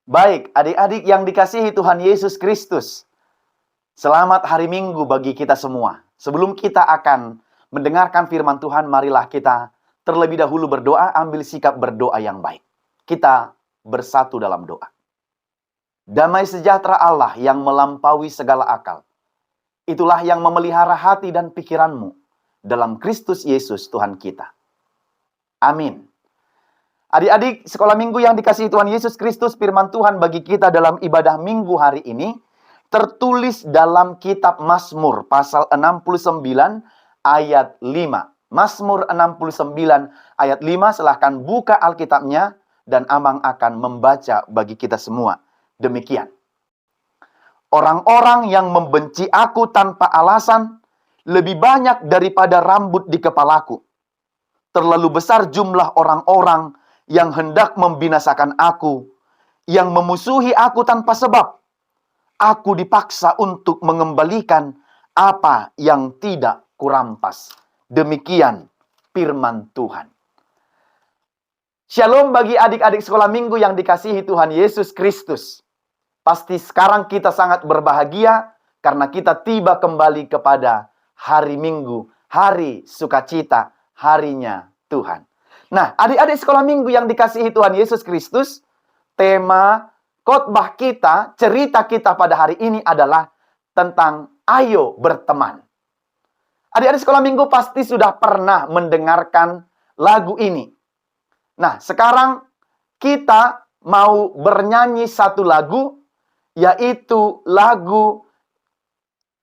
Baik, adik-adik yang dikasihi Tuhan Yesus Kristus. Selamat hari Minggu bagi kita semua. Sebelum kita akan mendengarkan firman Tuhan, marilah kita terlebih dahulu berdoa, ambil sikap berdoa yang baik. Kita bersatu dalam doa. Damai sejahtera Allah yang melampaui segala akal. Itulah yang memelihara hati dan pikiranmu dalam Kristus Yesus Tuhan kita. Amin. Adik-adik sekolah minggu yang dikasihi Tuhan Yesus Kristus, firman Tuhan bagi kita dalam ibadah minggu hari ini tertulis dalam kitab Mazmur pasal 69 ayat 5. Mazmur 69 ayat 5, silahkan buka Alkitabnya dan Amang akan membaca bagi kita semua. Demikian. Orang-orang yang membenci aku tanpa alasan lebih banyak daripada rambut di kepalaku. Terlalu besar jumlah orang-orang yang hendak membinasakan aku, yang memusuhi aku tanpa sebab. Aku dipaksa untuk mengembalikan apa yang tidak kurampas. Demikian firman Tuhan. Shalom bagi adik-adik sekolah minggu yang dikasihi Tuhan Yesus Kristus. Pasti sekarang kita sangat berbahagia karena kita tiba kembali kepada hari Minggu, hari sukacita, harinya Tuhan. Nah, adik-adik sekolah minggu yang dikasihi Tuhan Yesus Kristus, tema khotbah kita, cerita kita pada hari ini adalah tentang ayo berteman. Adik-adik sekolah minggu pasti sudah pernah mendengarkan lagu ini. Nah, sekarang kita mau bernyanyi satu lagu, yaitu lagu,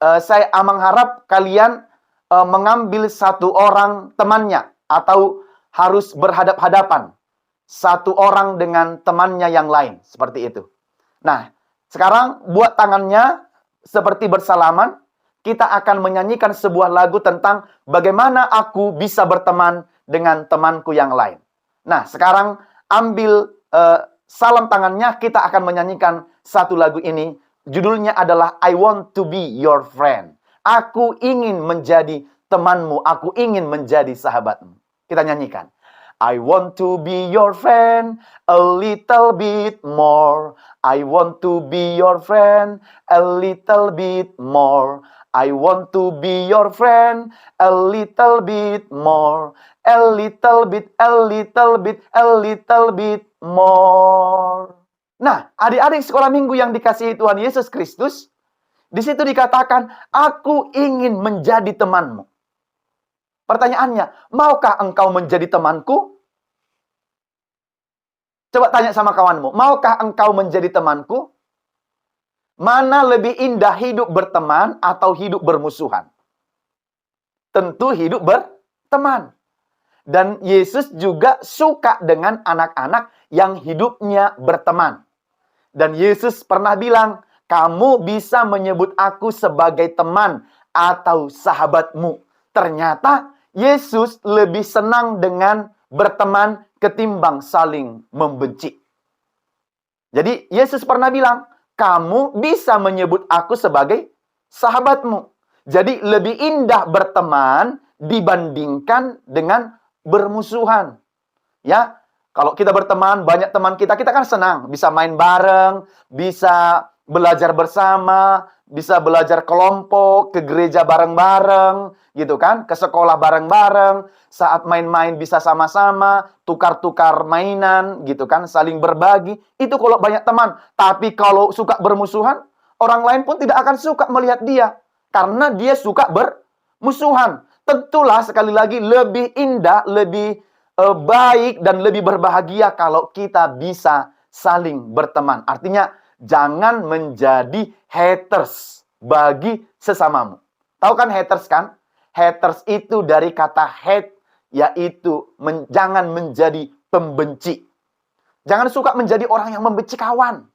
saya Amang harap kalian mengambil satu orang temannya, atau harus berhadap-hadapan satu orang dengan temannya yang lain, seperti itu. Nah, sekarang buat tangannya seperti bersalaman. Kita akan menyanyikan sebuah lagu tentang bagaimana aku bisa berteman dengan temanku yang lain. Nah, sekarang ambil salam tangannya, kita akan menyanyikan satu lagu ini. Judulnya adalah I Want to Be Your Friend. Aku ingin menjadi temanmu, aku ingin menjadi sahabatmu. Kita nyanyikan. I want to be your friend a little bit more. I want to be your friend a little bit more. I want to be your friend a little bit more. A little bit, a little bit, a little bit more. Nah, adik-adik sekolah minggu yang dikasihi Tuhan Yesus Kristus, di situ dikatakan, aku ingin menjadi temanmu. Pertanyaannya, maukah engkau menjadi temanku? Coba tanya sama kawanmu, maukah engkau menjadi temanku? Mana lebih indah, hidup berteman atau hidup bermusuhan? Tentu hidup berteman. Dan Yesus juga suka dengan anak-anak yang hidupnya berteman. Dan Yesus pernah bilang, kamu bisa menyebut aku sebagai teman atau sahabatmu. Ternyata Yesus lebih senang dengan berteman ketimbang saling membenci. Jadi Yesus pernah bilang, kamu bisa menyebut aku sebagai sahabatmu. Jadi lebih indah berteman dibandingkan dengan bermusuhan. Ya, kalau kita berteman, banyak teman kita kan senang. Bisa main bareng, bisa belajar bersama, bisa belajar kelompok, ke gereja bareng-bareng, gitu kan, ke sekolah bareng-bareng, saat main-main bisa sama-sama, tukar-tukar mainan, gitu kan, saling berbagi. Itu kalau banyak teman. Tapi kalau suka bermusuhan, orang lain pun tidak akan suka melihat dia, karena dia suka bermusuhan. Tentulah sekali lagi lebih indah, lebih baik dan lebih berbahagia kalau kita bisa saling berteman. Artinya, jangan menjadi haters bagi sesamamu. Tahu kan haters kan? Haters itu dari kata hate, yaitu jangan menjadi pembenci. Jangan suka menjadi orang yang membenci kawan.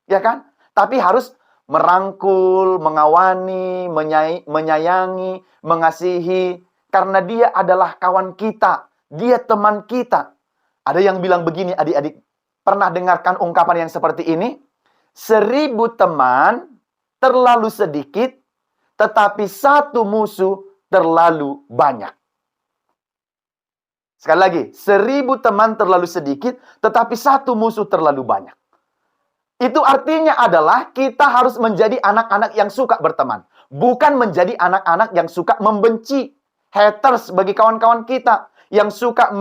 Ya kan? Tapi harus merangkul, mengawani, menyayangi, mengasihi. Karena dia adalah kawan kita. Dia teman kita. Ada yang bilang begini, adik-adik. Pernah dengarkan ungkapan yang seperti ini? 1000 teman terlalu sedikit, tetapi satu musuh terlalu banyak. Sekali lagi, 1000 teman terlalu sedikit, tetapi satu musuh terlalu banyak. Itu artinya adalah kita harus menjadi anak-anak yang suka berteman. Bukan menjadi anak-anak yang suka membenci. Haters bagi kawan-kawan kita. Yang suka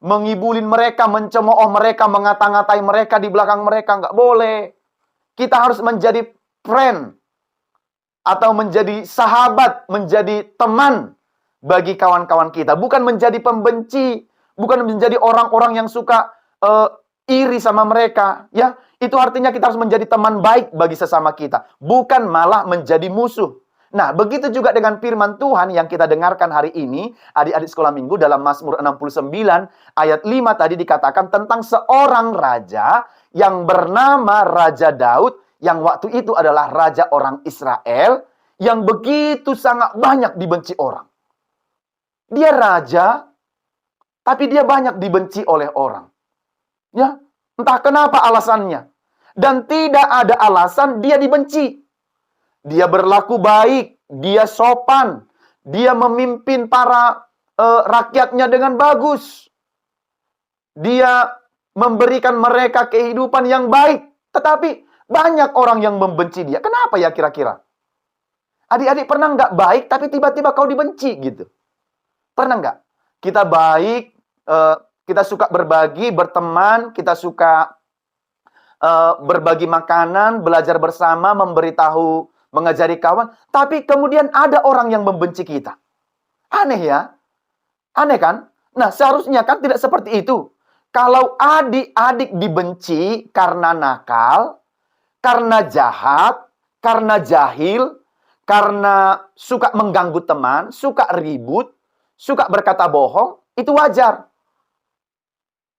mengibulin mereka, mencemooh mereka, mengata-ngatai mereka di belakang mereka. Nggak boleh. Kita harus menjadi friend. Atau menjadi sahabat, menjadi teman bagi kawan-kawan kita. Bukan menjadi pembenci. Bukan menjadi orang-orang yang suka iri sama mereka. Ya, itu artinya kita harus menjadi teman baik bagi sesama kita. Bukan malah menjadi musuh. Nah, begitu juga dengan firman Tuhan yang kita dengarkan hari ini, adik-adik sekolah minggu dalam Mazmur 69 ayat 5 tadi dikatakan tentang seorang raja yang bernama Raja Daud, yang waktu itu adalah raja orang Israel, yang begitu sangat banyak dibenci orang. Dia raja, tapi dia banyak dibenci oleh orang. Ya, entah kenapa alasannya. Dan tidak ada alasan dia dibenci. Dia berlaku baik, dia sopan, dia memimpin para rakyatnya dengan bagus. Dia memberikan mereka kehidupan yang baik. Tetapi banyak orang yang membenci dia. Kenapa ya kira-kira? Adik-adik pernah nggak baik tapi tiba-tiba kau dibenci gitu? Pernah nggak? Kita baik, kita suka berbagi, berteman, kita suka berbagi makanan, belajar bersama, memberitahu, mengajari kawan. Tapi kemudian ada orang yang membenci kita. Aneh ya? Aneh kan? Nah, seharusnya kan tidak seperti itu. Kalau adik-adik dibenci karena nakal, karena jahat, karena jahil, karena suka mengganggu teman, suka ribut, suka berkata bohong, itu wajar.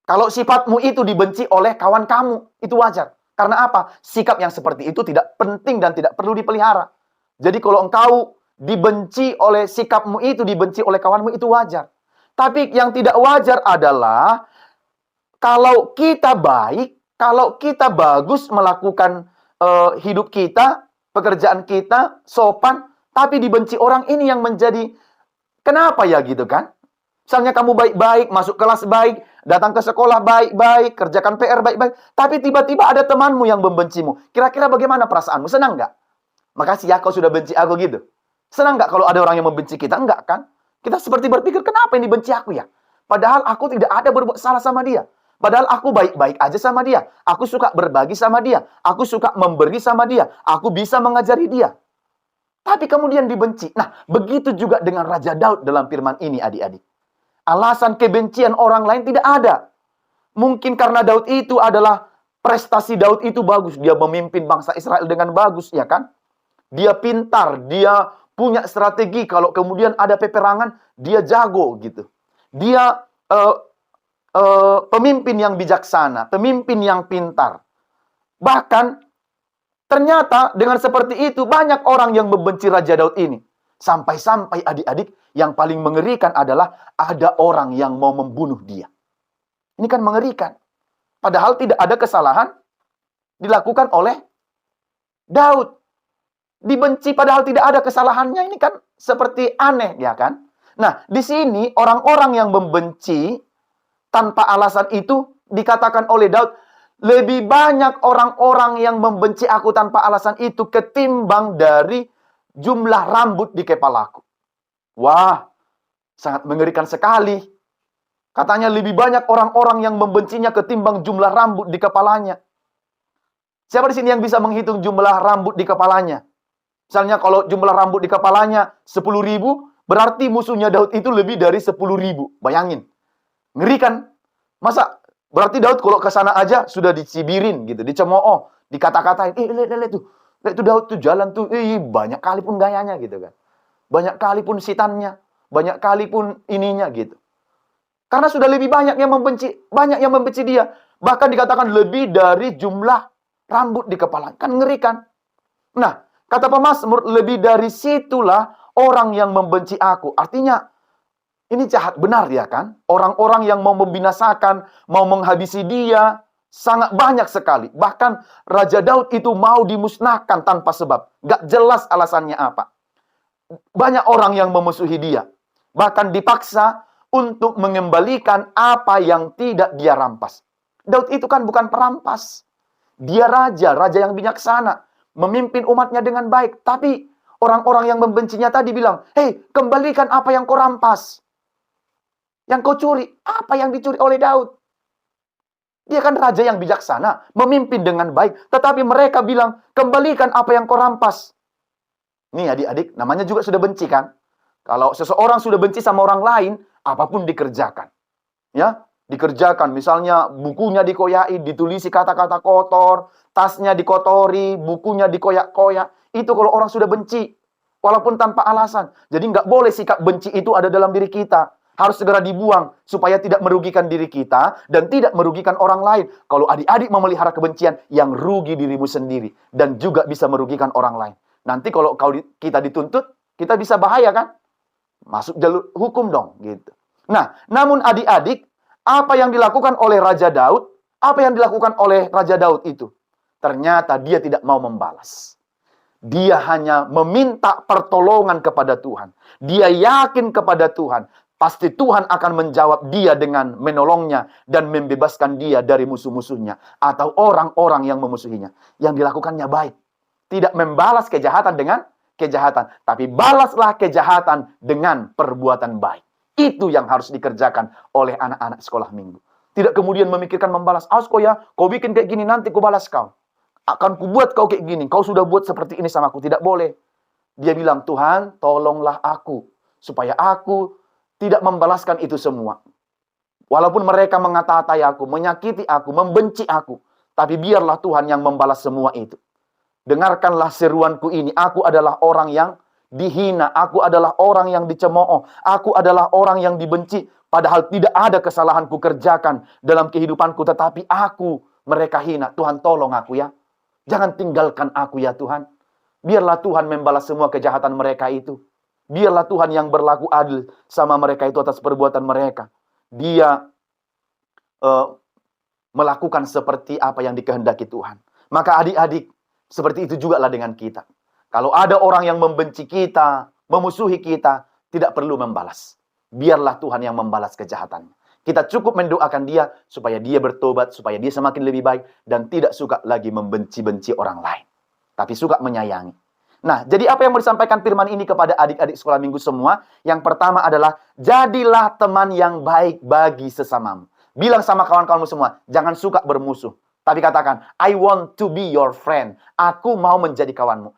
Kalau sifatmu itu dibenci oleh kawan kamu, itu wajar. Karena apa? Sikap yang seperti itu tidak penting dan tidak perlu dipelihara. Jadi kalau engkau dibenci oleh sikapmu itu, dibenci oleh kawanmu, itu wajar. Tapi yang tidak wajar adalah kalau kita baik, kalau kita bagus melakukan hidup kita, pekerjaan kita, sopan, tapi dibenci orang, ini yang menjadi kenapa ya gitu kan? Misalnya kamu baik-baik, masuk kelas baik, datang ke sekolah baik-baik, kerjakan PR baik-baik, tapi tiba-tiba ada temanmu yang membencimu. Kira-kira bagaimana perasaanmu? Senang nggak? Makasih ya kau sudah benci aku gitu. Senang nggak kalau ada orang yang membenci kita? Enggak kan? Kita seperti berpikir, kenapa ini benci aku ya? Padahal aku tidak ada berbuat salah sama dia. Padahal aku baik-baik aja sama dia. Aku suka berbagi sama dia. Aku suka memberi sama dia. Aku bisa mengajari dia. Tapi kemudian dibenci. Nah, begitu juga dengan Raja Daud dalam firman ini, adik-adik. Alasan kebencian orang lain tidak ada. Mungkin karena Daud itu adalah, prestasi Daud itu bagus. Dia memimpin bangsa Israel dengan bagus, ya kan? Dia pintar, dia punya strategi. Kalau kemudian ada peperangan, dia jago gitu. Dia pemimpin yang bijaksana, pemimpin yang pintar. Bahkan, ternyata dengan seperti itu, banyak orang yang membenci Raja Daud ini. Sampai-sampai adik-adik, yang paling mengerikan adalah ada orang yang mau membunuh dia. Ini kan mengerikan. Padahal tidak ada kesalahan dilakukan oleh Daud. Dibenci padahal tidak ada kesalahannya. Ini kan seperti aneh, ya kan? Nah, di sini orang-orang yang membenci tanpa alasan itu dikatakan oleh Daud, lebih banyak orang-orang yang membenci aku tanpa alasan itu ketimbang dari jumlah rambut di kepalaku. Wah, sangat mengerikan sekali. Katanya lebih banyak orang-orang yang membencinya ketimbang jumlah rambut di kepalanya. Siapa di sini yang bisa menghitung jumlah rambut di kepalanya? Misalnya kalau jumlah rambut di kepalanya 10.000, berarti musuhnya Daud itu lebih dari 10.000. Bayangin. Ngeri kan? Masa berarti Daud kalau ke sana aja sudah dicibirin gitu, dicemooh, dikata-katain. Lihat tuh. Lihat tuh Daud tuh jalan tuh, banyak kali pun gayanya gitu kan. Banyak kali pun sitannya, banyak kali pun ininya gitu. Karena sudah lebih banyak yang membenci dia. Bahkan dikatakan lebih dari jumlah rambut di kepala. Kan ngeri kan? Nah, kata pemazmur, lebih dari situlah orang yang membenci aku. Artinya, ini jahat benar ya kan? Orang-orang yang mau membinasakan, mau menghabisi dia, sangat banyak sekali. Bahkan Raja Daud itu mau dimusnahkan tanpa sebab. Gak jelas alasannya apa. Banyak orang yang memusuhi dia. Bahkan dipaksa untuk mengembalikan apa yang tidak dia rampas. Daud itu kan bukan perampas. Dia raja yang bijaksana, memimpin umatnya dengan baik. Tapi orang-orang yang membencinya tadi bilang, "Hei, kembalikan apa yang kau rampas. Yang kau curi, apa yang dicuri oleh Daud?" Dia kan raja yang bijaksana, memimpin dengan baik. Tetapi mereka bilang, "Kembalikan apa yang kau rampas." Nih adik-adik, namanya juga sudah benci kan? Kalau seseorang sudah benci sama orang lain, apapun dikerjakan. Ya, dikerjakan. Misalnya bukunya dikoyai, ditulisi kata-kata kotor, tasnya dikotori, bukunya dikoyak-koyak. Itu kalau orang sudah benci, walaupun tanpa alasan. Jadi nggak boleh sikap benci itu ada dalam diri kita. Harus segera dibuang supaya tidak merugikan diri kita dan tidak merugikan orang lain. Kalau adik-adik memelihara kebencian, yang rugi dirimu sendiri dan juga bisa merugikan orang lain. Nanti kalau kita dituntut, kita bisa bahaya kan? Masuk jalur hukum dong, gitu. Nah, namun adik-adik, apa yang dilakukan oleh Raja Daud? Apa yang dilakukan oleh Raja Daud itu? Ternyata dia tidak mau membalas. Dia hanya meminta pertolongan kepada Tuhan. Dia yakin kepada Tuhan. Pasti Tuhan akan menjawab dia dengan menolongnya dan membebaskan dia dari musuh-musuhnya atau orang-orang yang memusuhinya. Yang dilakukannya baik. Tidak membalas kejahatan dengan kejahatan, tapi balaslah kejahatan dengan perbuatan baik. Itu yang harus dikerjakan oleh anak-anak sekolah minggu. Tidak kemudian memikirkan membalas. "Awas kau ya, kau bikin kayak gini, nanti kau balas kau. Akan kubuat kau kayak gini, kau sudah buat seperti ini sama aku." Tidak boleh. Dia bilang, "Tuhan, tolonglah aku, supaya aku tidak membalaskan itu semua. Walaupun mereka mengata-atai aku, menyakiti aku, membenci aku, tapi biarlah Tuhan yang membalas semua itu. Dengarkanlah seruanku ini. Aku adalah orang yang dihina. Aku adalah orang yang dicemooh. Aku adalah orang yang dibenci. Padahal tidak ada kesalahanku kerjakan dalam kehidupanku. Tetapi mereka hina. Tuhan tolong aku ya. Jangan tinggalkan aku ya Tuhan. Biarlah Tuhan membalas semua kejahatan mereka itu. Biarlah Tuhan yang berlaku adil sama mereka itu atas perbuatan mereka. Dia melakukan seperti apa yang dikehendaki Tuhan. Maka adik-adik, seperti itu juga lah dengan kita. Kalau ada orang yang membenci kita, memusuhi kita, tidak perlu membalas. Biarlah Tuhan yang membalas kejahatannya. Kita cukup mendoakan dia supaya dia bertobat, supaya dia semakin lebih baik dan tidak suka lagi membenci-benci orang lain. Tapi suka menyayangi. Nah, jadi apa yang mau disampaikan firman ini kepada adik-adik sekolah minggu semua? Yang pertama adalah, jadilah teman yang baik bagi sesamamu. Bilang sama kawan-kawanmu semua, jangan suka bermusuh. Tapi katakan, I want to be your friend. Aku mau menjadi kawanmu.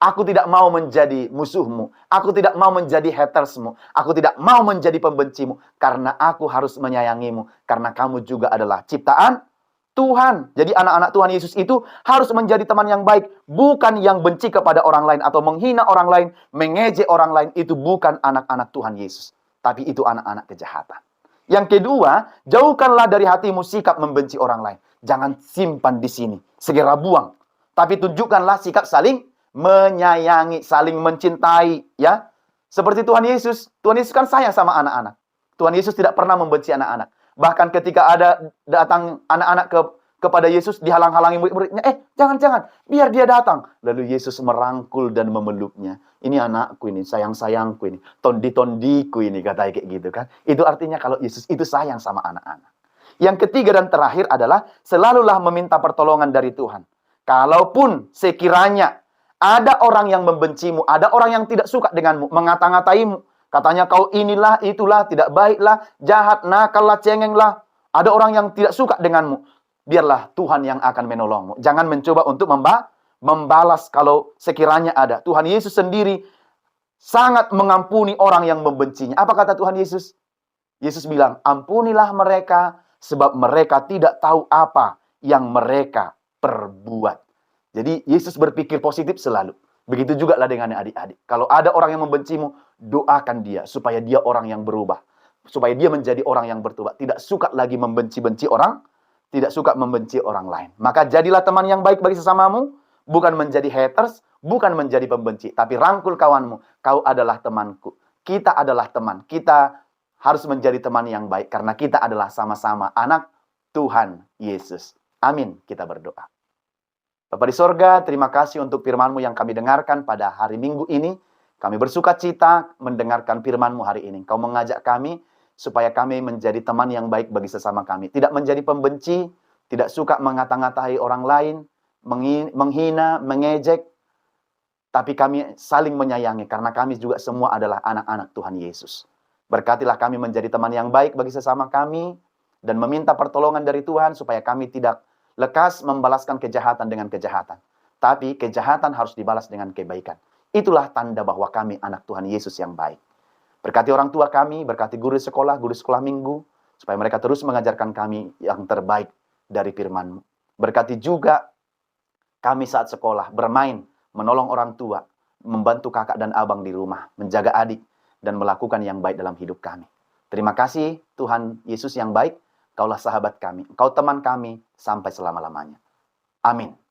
Aku tidak mau menjadi musuhmu. Aku tidak mau menjadi hatersmu. Aku tidak mau menjadi pembencimu. Karena aku harus menyayangimu. Karena kamu juga adalah ciptaan Tuhan. Jadi anak-anak Tuhan Yesus itu harus menjadi teman yang baik. Bukan yang benci kepada orang lain atau menghina orang lain, mengejek orang lain. Itu bukan anak-anak Tuhan Yesus. Tapi itu anak-anak kejahatan. Yang kedua, jauhkanlah dari hatimu sikap membenci orang lain. Jangan simpan di sini. Segera buang. Tapi tunjukkanlah sikap saling menyayangi, saling mencintai. Ya, seperti Tuhan Yesus. Tuhan Yesus kan sayang sama anak-anak. Tuhan Yesus tidak pernah membenci anak-anak. Bahkan ketika ada datang anak-anak kepada Yesus, dihalang-halangi murid-muridnya. Jangan, biar dia datang. Lalu Yesus merangkul dan memeluknya. Ini anakku ini, sayang-sayangku ini. Tondi-tondiku ini, katanya kayak gitu kan. Itu artinya kalau Yesus itu sayang sama anak-anak. Yang ketiga dan terakhir adalah, selalulah meminta pertolongan dari Tuhan. Kalaupun sekiranya ada orang yang membencimu, ada orang yang tidak suka denganmu, mengata-ngataimu, katanya kau inilah, itulah, tidak baiklah, jahat, nakal lah, cengeng lah. Ada orang yang tidak suka denganmu. Biarlah Tuhan yang akan menolongmu. Jangan mencoba untuk membalas kalau sekiranya ada. Tuhan Yesus sendiri sangat mengampuni orang yang membencinya. Apa kata Tuhan Yesus? Yesus bilang, ampunilah mereka sebab mereka tidak tahu apa yang mereka perbuat. Jadi Yesus berpikir positif selalu. Begitu juga lah dengan adik-adik. Kalau ada orang yang membencimu, doakan dia supaya dia orang yang berubah. Supaya dia menjadi orang yang bertobat. Tidak suka lagi membenci-benci orang. Tidak suka membenci orang lain. Maka jadilah teman yang baik bagi sesamamu. Bukan menjadi haters. Bukan menjadi pembenci. Tapi rangkul kawanmu. Kau adalah temanku. Kita adalah teman. Kita harus menjadi teman yang baik. Karena kita adalah sama-sama anak Tuhan Yesus. Amin. Kita berdoa. Bapa di sorga, terima kasih untuk firman-Mu yang kami dengarkan pada hari Minggu ini. Kami bersuka cita mendengarkan firman-Mu hari ini. Kau mengajak kami supaya kami menjadi teman yang baik bagi sesama kami. Tidak menjadi pembenci, tidak suka mengata-ngatai orang lain, menghina, mengejek, tapi kami saling menyayangi karena kami juga semua adalah anak-anak Tuhan Yesus. Berkatilah kami menjadi teman yang baik bagi sesama kami dan meminta pertolongan dari Tuhan supaya kami tidak lekas membalaskan kejahatan dengan kejahatan. Tapi kejahatan harus dibalas dengan kebaikan. Itulah tanda bahwa kami anak Tuhan Yesus yang baik. Berkati orang tua kami, berkati guru sekolah minggu, supaya mereka terus mengajarkan kami yang terbaik dari firman-Mu. Berkati juga kami saat sekolah, bermain, menolong orang tua, membantu kakak dan abang di rumah, menjaga adik, dan melakukan yang baik dalam hidup kami. Terima kasih Tuhan Yesus yang baik, Kaulah sahabat kami, Kau teman kami, sampai selama-lamanya. Amin.